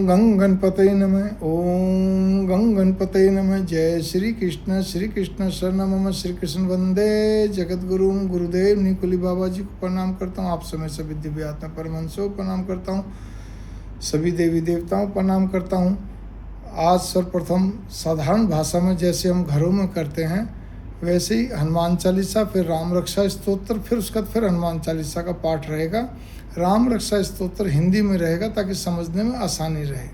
गंग गणपतये नमः। ओम गंग गणपतये नमः। जय श्री कृष्ण शरण मम। श्री कृष्ण वंदे जगतगुरु गुरुदेव निकुली बाबा जी को प्रणाम करता हूँ। आप समय सभी दिव्य आत्मा परमहंसों को प्रणाम करता हूँ। सभी देवी देवताओं को प्रणाम करता हूँ। आज सर्वप्रथम साधारण भाषा में जैसे हम घरों में करते हैं वैसे ही हनुमान चालीसा, फिर राम रक्षा स्तोत्र, फिर उसका फिर हनुमान चालीसा का पाठ रहेगा। राम रक्षा स्तोत्र हिंदी में रहेगा ताकि समझने में आसानी रहे।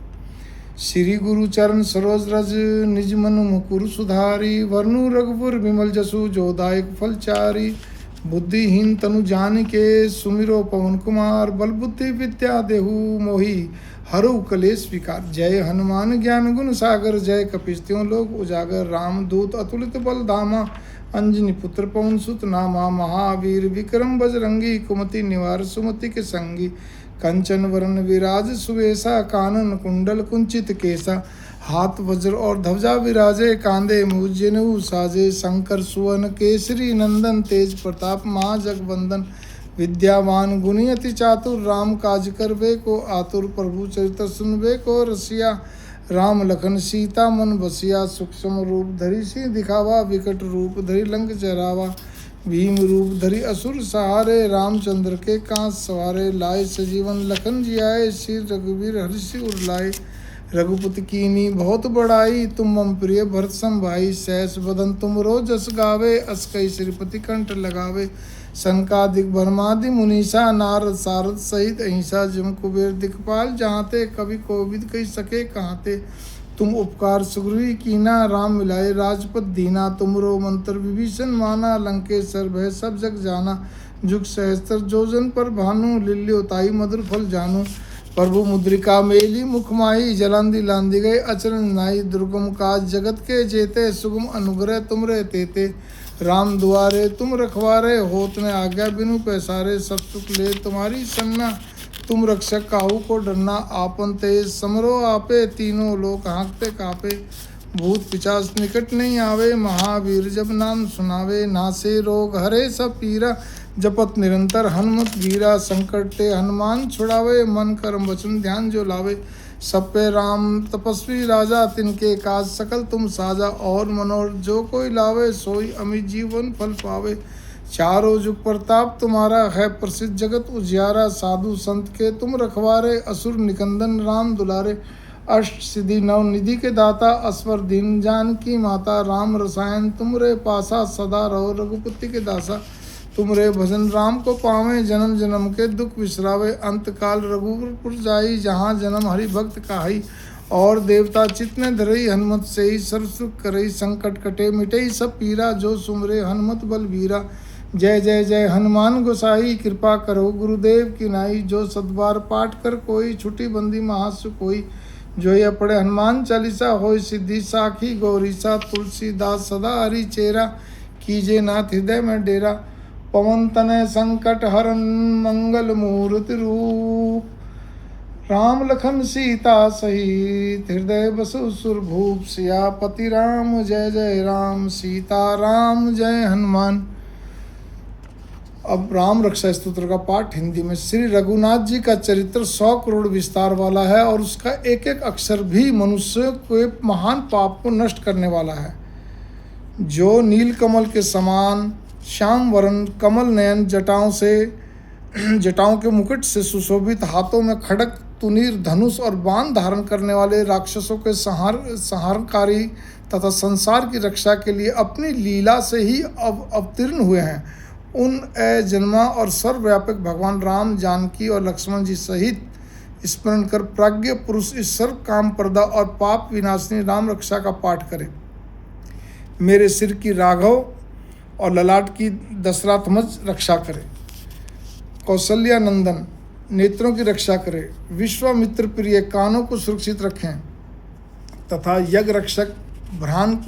श्री गुरु चरण सरोज रज निज मनु मुकुर सुधारी, वर्णु रघुपुर विमल जसु जोदायक फलचारी। बुद्धिहीन तनु जानिके सुमिरो पवन कुमार, बल बुद्धि विद्या देहु मोहि हरु कलेश विकार। जय हनुमान ज्ञान गुण सागर, जय कपीस त्यों लोक उजागर। राम दूत अतुलित बल धामा, अंजनी पुत्र पवन सुत नामा। महावीर विक्रम बजरंगी, कुमति निवार सुमति के संगी। कंचन वरण विराज सुवेशा, कानन कुंडल कुंचित केसा। हाथ वज्र और ध्वजा विराजे, कांधे मूज जनेऊ साजे। शंकर सुवन केसरी नंदन, तेज प्रताप महाजगवंदन। विद्यावान गुणी अति चातुर, राम काज करबे को आतुर। प्रभु चरित्र सुनबे को रसिया, राम लखन सीता मन बसिया। सूक्ष्म रूप धरि सिंह दिखावा, विकट रूप धरि लंक जरावा। भीम रूप धरि असुर सहारे, रामचंद्र के कांच सवारे। लाए सजीवन लखन जियाए, श्री रघुवीर हर्षि उर लाए। रघुपति कीनी बहुत बड़ाई, तुम मम प्रिय भरत सम भाई। सहस बदन तुम जस गावे, अस कई श्रीपति कंठ लगावे। सनकादिक ब्रह्मादि मुनीसा, नारद सारद सहित अहिंसा। जम कुबेर दिखपाल जहाँते, कवि कोविद कही सके कहाँते। तुम उपकार सुग्रीव कीना, राम मिलाए राजपद दीना। तुमरो मंत्र विभीषण माना, लंकेश्वर भय सब जग जाना। जुग सहस्त्र जोजन पर भानु, लिल्योताई मधुर फल जानू। प्रभु मुद्रिका मेली मुख माही, जलांदी लांदी गए अचरन नाई। दुर्गम काज जगत के जेते, सुगम अनुग्रह तुमरे तेते। राम दुआरे तुम रखवारे, होत न आज्ञा बिनु पैसारे। सब सुख ले तुम्हारी संगना, तुम रक्षक काहू को डरना। आपन तेज समरो आपे, तीनों लोक हाँकते कापे। भूत पिशाच निकट नहीं आवे, महावीर जब नाम सुनावे। नासे रोग हरे सब पीरा, जपत निरंतर हनुमत वीरा। संकट ते हनुमान छुड़ावे, मन कर्म वचन ध्यान जो लावे। सब पे राम तपस्वी राजा, तिनके काज सकल तुम साजा। और मनोरथ जो कोई लावे, सोई अमित जीवन फल पावे। चारों जुग प्रताप तुम्हारा, है प्रसिद्ध जगत उजियारा। साधु संत के तुम रखवारे, असुर निकंदन राम दुलारे। अष्ट सिद्धि नव निधि के दाता, अस्वर दीन जान की माता। राम रसायन तुमरे पासा, सदा रहो रघुपति के दासा। तुमरे भजन राम को पावे, जन्म जन्म के दुख विसरावे। अंत काल रघुपुर जाई, जहाँ जन्म हरि भक्त काई। और देवता चित्त धरई, हनुमत से ही सर्व सुख करई। संकट कटे मिटई सब पीरा, जो सुमरे हनुमत बल बीरा। जय जय जय हनुमान गोसाई, कृपा करो गुरुदेव की नाई। जो सद्बार पाठ कर कोई, छुटी बंदी महासु कोई। जो ये पढ़े हनुमान चालीसा, होय सिद्धि साखी गौरीसा। तुलसीदास सदा हरि चेरा, कीजे नाथ हृदय में डेरा। पवन तनय संकट हरन, मंगल मूर्ति रूप। राम लखन सीता सहित, हृदय बसु सुरभूप। सियापति राम जय जय राम, सीता राम जय हनुमान। अब राम रक्षा स्तोत्र का पाठ हिंदी में। श्री रघुनाथ जी का चरित्र 100 करोड़ विस्तार वाला है और उसका एक एक अक्षर भी मनुष्य के महान पाप को नष्ट करने वाला है। जो नील कमल के समान श्याम वरण कमल नयन, जटाओं के मुकुट से सुशोभित, हाथों में खड़ग तुनीर धनुष और बाण धारण करने वाले, राक्षसों के संहारकारी तथा संसार की रक्षा के लिए अपनी लीला से ही अवतीर्ण हुए हैं। उन अजन्मा और सर्वव्यापक भगवान राम, जानकी और लक्ष्मण जी सहित स्मरण कर प्राज्ञ पुरुष इस सर्व काम पर्दा और पाप विनाशिनी राम रक्षा का पाठ करें। मेरे सिर की राघव और ललाट की दशरथमज रक्षा करे। कौशल्या नंदन नेत्रों की रक्षा करे। विश्वामित्र प्रिय कानों को सुरक्षित रखें तथा यज्ञ रक्षक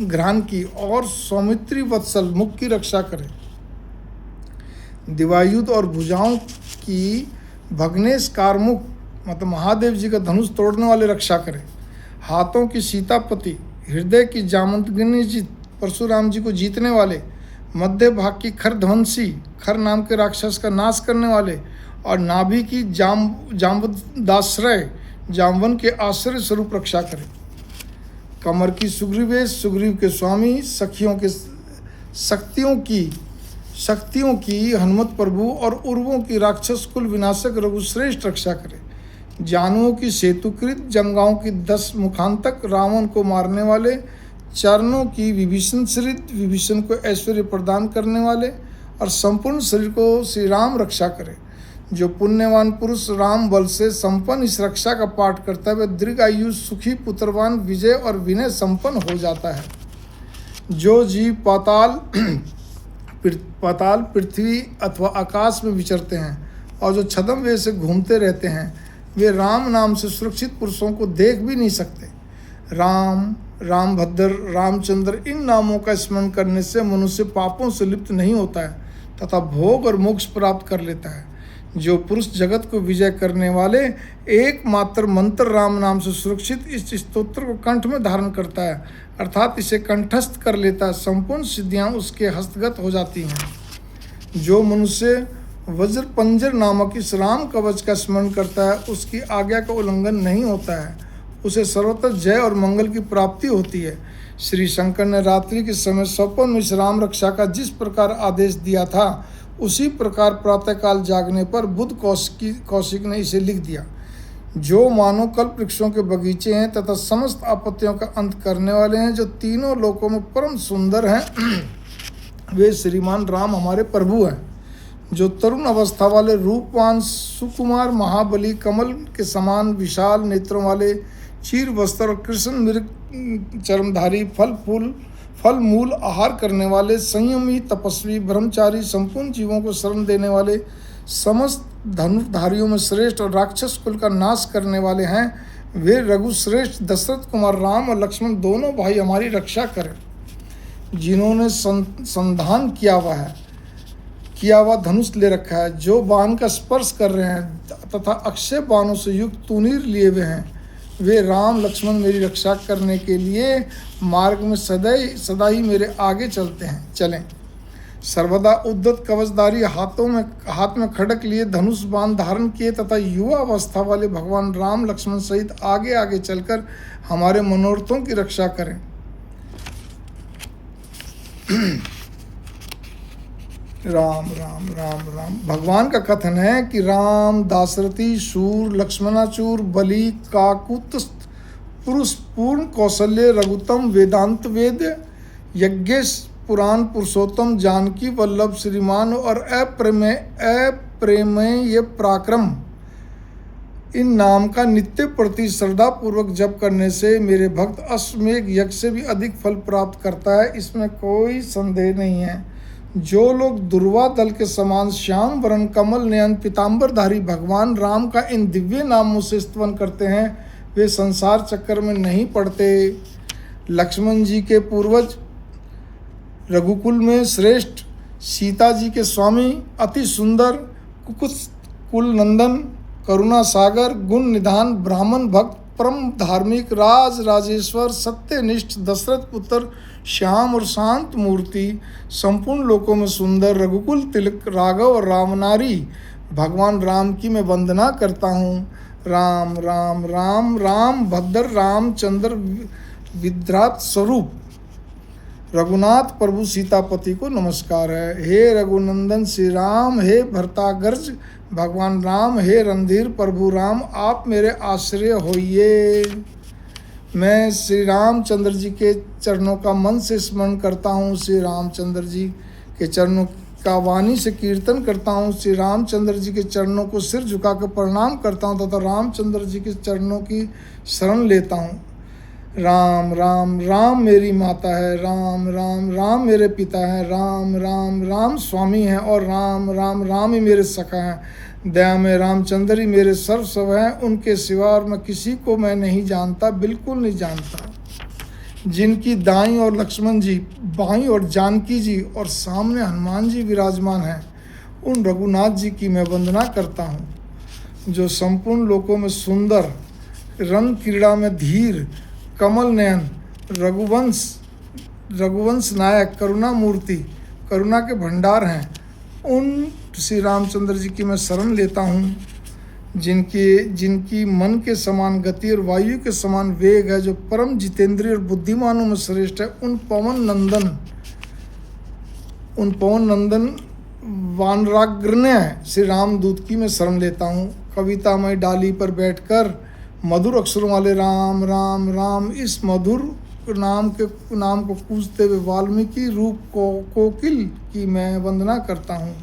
घ्राण की और सौमित्री वत्सल मुख की रक्षा करें। दिवायुध और भुजाओं की भग्नेश कारमुख मतलब महादेव जी का धनुष तोड़ने वाले रक्षा करें। हाथों की सीतापति, हृदय की जामंतगिनी जी परशुराम जी को जीतने वाले, मध्य भाग की खरध्वंसी, खर नाम के राक्षस का नाश करने वाले, और नाभि की जाम्बुदाश्रय जामवन के आश्चर्य स्वरूप रक्षा करे। कमर की सुग्रीवेश, सुग्रीव के स्वामी, शक्तियों की हनुमत प्रभु और उर्वों की राक्षस कुल विनाशक रघुश्रेष्ठ रक्षा करे। जानुओं की सेतुकृत, जंगाओं की 10 मुखांतक, रावण को मारने वाले, चरणों की विभीषण सरित, विभीषण को ऐश्वर्य प्रदान करने वाले और संपूर्ण शरीर को श्री राम रक्षा करे। जो पुण्यवान पुरुष राम बल से संपन्न इस रक्षा का पाठ करता है वह दीर्घायु, सुखी, पुत्रवान, विजय और विनय संपन्न हो जाता है। जो जीव पाताल, पृथ्वी अथवा आकाश में विचरते हैं और जो छद्म वे से घूमते रहते हैं, वे राम नाम से सुरक्षित पुरुषों को देख भी नहीं सकते। राम, रामभद्र, रामचंद्र इन नामों का स्मरण करने से मनुष्य पापों से लिप्त नहीं होता है तथा भोग और मोक्ष प्राप्त कर लेता है। जो पुरुष जगत को विजय करने वाले एकमात्र मंत्र राम नाम से सुरक्षित इस स्तोत्र को कंठ में धारण करता है, अर्थात इसे कंठस्थ कर लेता है, संपूर्ण सिद्धियां उसके हस्तगत हो जाती हैं। जो मनुष्य वज्र पंजर नामक इस राम कवच का स्मरण करता है, उसकी आज्ञा का उल्लंघन नहीं होता है, उसे सर्वत्र जय और मंगल की प्राप्ति होती है। श्री शंकर ने रात्रि के समय स्वप्न में इस राम रक्षा का जिस प्रकार आदेश दिया था, उसी प्रकार प्रातःकाल जागने पर बुध कौशिक ने इसे लिख दिया। जो मानो कल्प वृक्षों के बगीचे हैं तथा समस्त आपत्तियों का अंत करने वाले हैं, जो तीनों लोकों में परम सुंदर हैं, वे श्रीमान राम हमारे प्रभु हैं। जो तरुण अवस्था वाले, रूपवान, सुकुमार, महाबली, कमल के समान विशाल नेत्रों वाले, चीर वस्त्र और कृष्ण मृग चर्मधारी, फल मूल आहार करने वाले, संयमी, तपस्वी, ब्रह्मचारी, संपूर्ण जीवों को शरण देने वाले, समस्त धनुर्धारियों में श्रेष्ठ और राक्षस कुल का नाश करने वाले हैं, वे रघुश्रेष्ठ दशरथ कुमार राम और लक्ष्मण दोनों भाई हमारी रक्षा करें। जिन्होंने संधान किया हुआ धनुष ले रखा है, जो बाण का स्पर्श कर रहे हैं तथा अक्षय बाणों से युक्त तूनीर लिए हुए हैं, वे राम लक्ष्मण मेरी रक्षा करने के लिए मार्ग में सदा ही मेरे आगे चलें। सर्वदा उद्दत कवचधारी, हाथ में खड़क लिए, धनुष बाण धारण किए तथा युवा अवस्था वाले भगवान राम लक्ष्मण सहित आगे आगे चलकर हमारे मनोरथों की रक्षा करें। राम राम राम राम। भगवान का कथन है कि राम दाशरथी, शूर, लक्ष्मणाचूर, बलि, काकुत्स्थ, पुरुष, पूर्ण कौशल्य, रघुतम, वेदांत वेद, यज्ञेश, पुराण पुरुषोत्तम, जानकी वल्लभ, श्रीमान और अप्रेमेय पराक्रम, इन नाम का नित्य प्रति श्रद्धा पूर्वक जप करने से मेरे भक्त अश्वमेघ यज्ञ से भी अधिक फल प्राप्त करता है, इसमें कोई संदेह नहीं है। जो लोग दुर्वा दल के समान श्याम वरण, कमल नयन, पीताम्बरधारी भगवान राम का इन दिव्य नामों से स्तवन करते हैं, वे संसार चक्कर में नहीं पड़ते। लक्ष्मण जी के पूर्वज, रघुकुल में श्रेष्ठ, सीता जी के स्वामी, अति सुंदर, कुल नंदन, करुणा सागर, गुण निधान, ब्राह्मण भक्त, परम धार्मिक, राजेश्वर, सत्यनिष्ठ, दशरथ पुत्र, श्याम और शांत मूर्ति, संपूर्ण लोकों में सुंदर, रघुकुल तिलक, राघव और रामनारी भगवान राम की मैं वंदना करता हूँ। राम राम राम राम भद्र रामचंद्र विद्रात स्वरूप रघुनाथ प्रभु सीतापति को नमस्कार है। हे रघुनंदन श्री राम, हे भरतागर्ज भगवान राम, हे रणधीर प्रभु राम, आप मेरे आश्रय होइए। मैं श्री रामचंद्र जी के चरणों का मन से स्मरण करता हूँ, श्री रामचंद्र जी के चरणों का वाणी से कीर्तन करता हूँ, श्री रामचंद्र जी के चरणों को सिर झुकाकर प्रणाम करता हूँ तथा रामचंद्र जी के चरणों की शरण लेता हूँ। राम राम राम मेरी माता है, राम राम राम मेरे पिता हैं, राम राम राम स्वामी हैं और राम राम राम ही मेरे सखा हैं। दया में रामचंद्र ही मेरे सर्वस्व हैं, उनके सिवा और मैं किसी को मैं नहीं जानता, बिल्कुल नहीं जानता। जिनकी दाईं और लक्ष्मण जी, बाईं और जानकी जी और सामने हनुमान जी विराजमान हैं, उन रघुनाथ जी की मैं वंदना करता हूँ। जो संपूर्ण लोकों में सुंदर, रंग क्रीड़ा में धीर, कमल नयन, रघुवंश नायक, करुणा मूर्ति, करुणा के भंडार हैं, उन श्री रामचंद्र जी की मैं शरण लेता हूँ। जिनकी मन के समान गति और वायु के समान वेग है, जो परम जितेंद्रिय और बुद्धिमानों में श्रेष्ठ है, उन पवन नंदन वानराग्रण्य श्री रामदूत की मैं शरण लेता हूँ। कवितामय डाली पर बैठकर मधुर अक्षरों वाले राम राम राम इस मधुर नाम को पूजते हुए वाल्मीकि रूप कोकिल की मैं वंदना करता हूँ।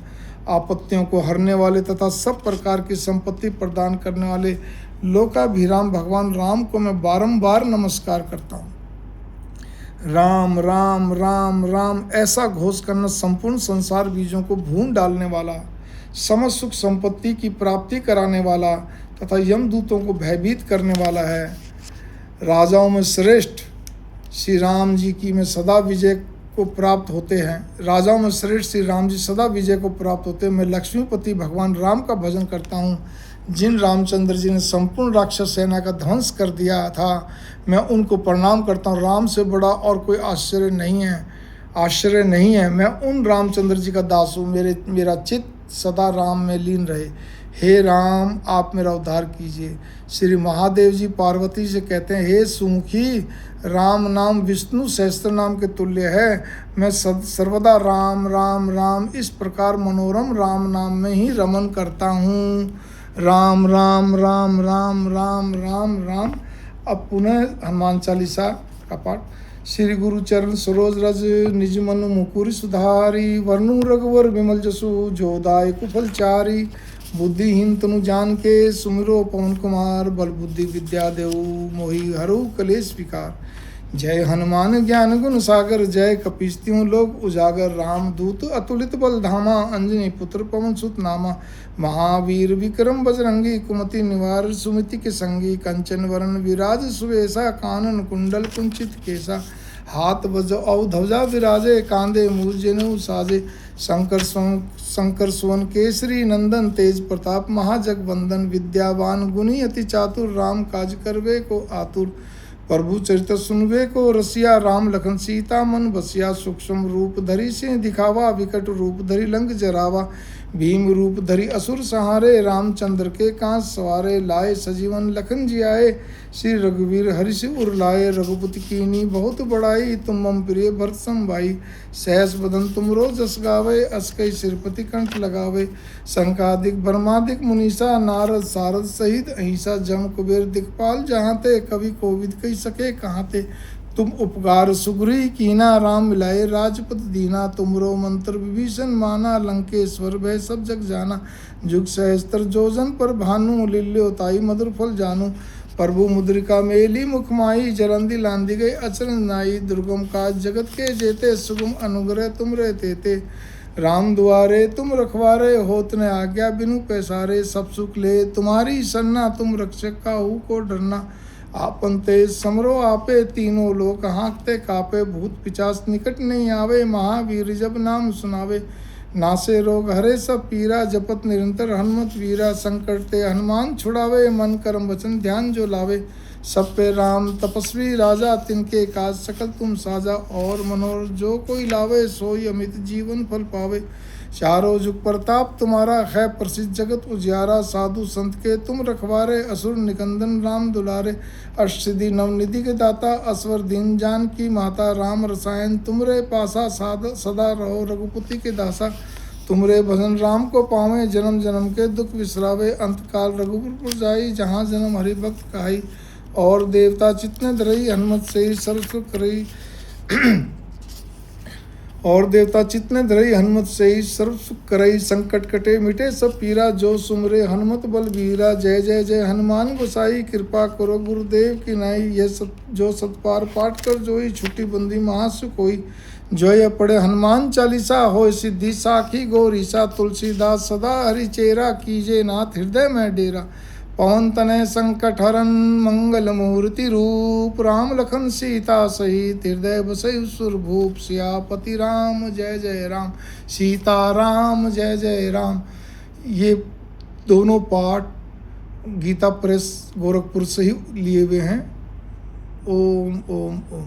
आपत्तियों को हरने वाले तथा सब प्रकार की संपत्ति प्रदान करने वाले लोकाभिराम भगवान राम को मैं बारंबार नमस्कार करता हूँ। राम राम राम राम ऐसा घोष करना संपूर्ण संसार बीजों को भून डालने वाला, समस्त सुख संपत्ति की प्राप्ति कराने वाला तथा यमदूतों को भयभीत करने वाला है। राजाओं में श्रेष्ठ श्री राम जी की में सदा विजय को प्राप्त होते हैं। राजाओं में श्रेष्ठ श्री राम जी सदा विजय को प्राप्त होते हैं। मैं लक्ष्मीपति भगवान राम का भजन करता हूँ। जिन रामचंद्र जी ने संपूर्ण राक्षस सेना का ध्वंस कर दिया था, मैं उनको प्रणाम करता हूँ। राम से बड़ा और कोई आश्चर्य नहीं है। मैं उन रामचंद्र जी का दास हूँ। मेरा चित्त सदा राम में लीन रहे। हे राम, आप मेरा उद्धार कीजिए। श्री महादेव जी पार्वती से कहते हैं, हे सुमुखी, राम नाम विष्णु सहस्त्र नाम के तुल्य है। मैं सर्वदा राम राम राम इस प्रकार मनोरम राम नाम में ही रमन करता हूँ। राम राम राम राम राम राम राम। अब पुनः हनुमान चालीसा का पाठ। श्री गुरु चरण सरोज रज निज मनु मुकुर सुधारी, वरनु रघुवर विमल जसु जो दाय कुफल चारी। बुद्धिहीन तनु जान के सुमिरो पवन कुमार, बल बुद्धि विद्या देऊ मोहि हरु कलेश विकार। जय हनुमान ज्ञान गुण सागर, जय कपीस तिहुँ लोक उजागर। राम दूत अतुलित बल धामा, अंजनी पुत्र पवन सुत नामा। महावीर विक्रम बजरंगी, कुमति निवार सुमति के संगी। कंचन वरण विराज सुवेशा, कानन कुंडल कुंचित केसा। हाथ वज्र औ ध्वजा विराजे, कांधे मूल जनेऊ साजे। शंकर सुवन केसरी नंदन, तेज प्रताप महाजगवंदन। विद्यावान गुणी अति चातुर, राम काज करवे को आतुर। प्रभु चरित सुनवे को रसिया, राम लखन सीता मन बसिया। सूक्ष्म रूप धरि सिंह दिखावा, विकट रूप धरि लंक जरावा। भीम रूप धरि असुर सहारे, रामचंद्र के कांस सवारे। लाए सजीवन लखन जियाए, श्री रघुवीर हरि सिर उर लाए। रघुपति कीनी बहुत बड़ाई, तुम मम प्रिय भरत सम भाई। सहस बदन तुमरो जस गावे, अस कई सिरपति कंठ लगावे। संकादिक ब्रह्मादिक मुनीसा, नारद सारद सहित अहिसा। जम कुबेर दिखपाल जहाँ ते, कवि कोविद कही सके कहाँ ते। तुम उपकार सुग्री कीना, राम मिलाए राजपद दीना। तुमरो मंत्र विभीषण माना, लंकेश्वर भय सब जग जाना। जुग सहस्त्र जोजन पर भानु, लील्योताई मधुर फल जानू। प्रभु मुद्रिका मेली मुख माई, जलंदी लांदी गई अचरन नाई। दुर्गम काज जगत के जेते, सुगम अनुग्रह तुम रे तेते। राम दुआरे तुम रखवारे, होत न आज्ञा बिनु पैसारे। सब सुख ले तुम्हारी सन्ना, तुम रक्षक काहू को डरना। आपन तेज समरो आपे, तीनों लोक हाँकते कापे। भूत पिचास निकट नहीं आवे, महावीर जब नाम सुनावे। नासे रोग हरे सब पीरा, जपत निरंतर हनुमत वीरा। संकट ते हनुमान छुड़ावे, मन कर्म वचन ध्यान जो लावे। सब पे राम तपस्वी राजा, तिनके काज सकल तुम साजा। और मनोर जो कोई लावे, सोई अमित जीवन फल पावे। चारों जुग प्रताप तुम्हारा, है प्रसिद्ध जगत उजियारा। साधु संत के तुम रखवारे, असुर निकंदन राम दुलारे। अष्टसिद्धि नवनिधि के दाता, असवर दीन जान की माता। राम रसायन तुमरे पासा, सदा रहो रघुपति के दासा। तुमरे भजन राम को पावे, जन्म जन्म के दुख विसरावे। अंतकाल रघुपुर जाई, जहाँ जन्म हरि भक्त कहाई। और देवता चित्त धरई, हनुमत से ही सर्व सुख करई। और देवता चित्त ने धरई, हनुमत से ही सर्व सुख करई। संकट कटे मिटे सब पीरा, जो सुमरे हनुमत बल बीरा। जय जय जय हनुमान गोसाई, कृपा करो गुरुदेव की नाई। यह जो सतपार पाठ कर जोई, छुट्टी बंदी महासुख होई। जोय पढ़े हनुमान चालीसा, होय सिद्धि साखी गौरीसा। तुलसीदास सदा हरि चेरा, कीजे नाथ हृदय में डेरा। पवन तनय संकट हरन, मंगल मूर्ति रूप। राम लखन सीता सहित, हृदय बसई सुरभूप। सियापति राम जय जय राम, सीता राम जय जय राम। ये दोनों पाठ गीता प्रेस गोरखपुर से ही लिए हुए हैं। ओम ओम ओम।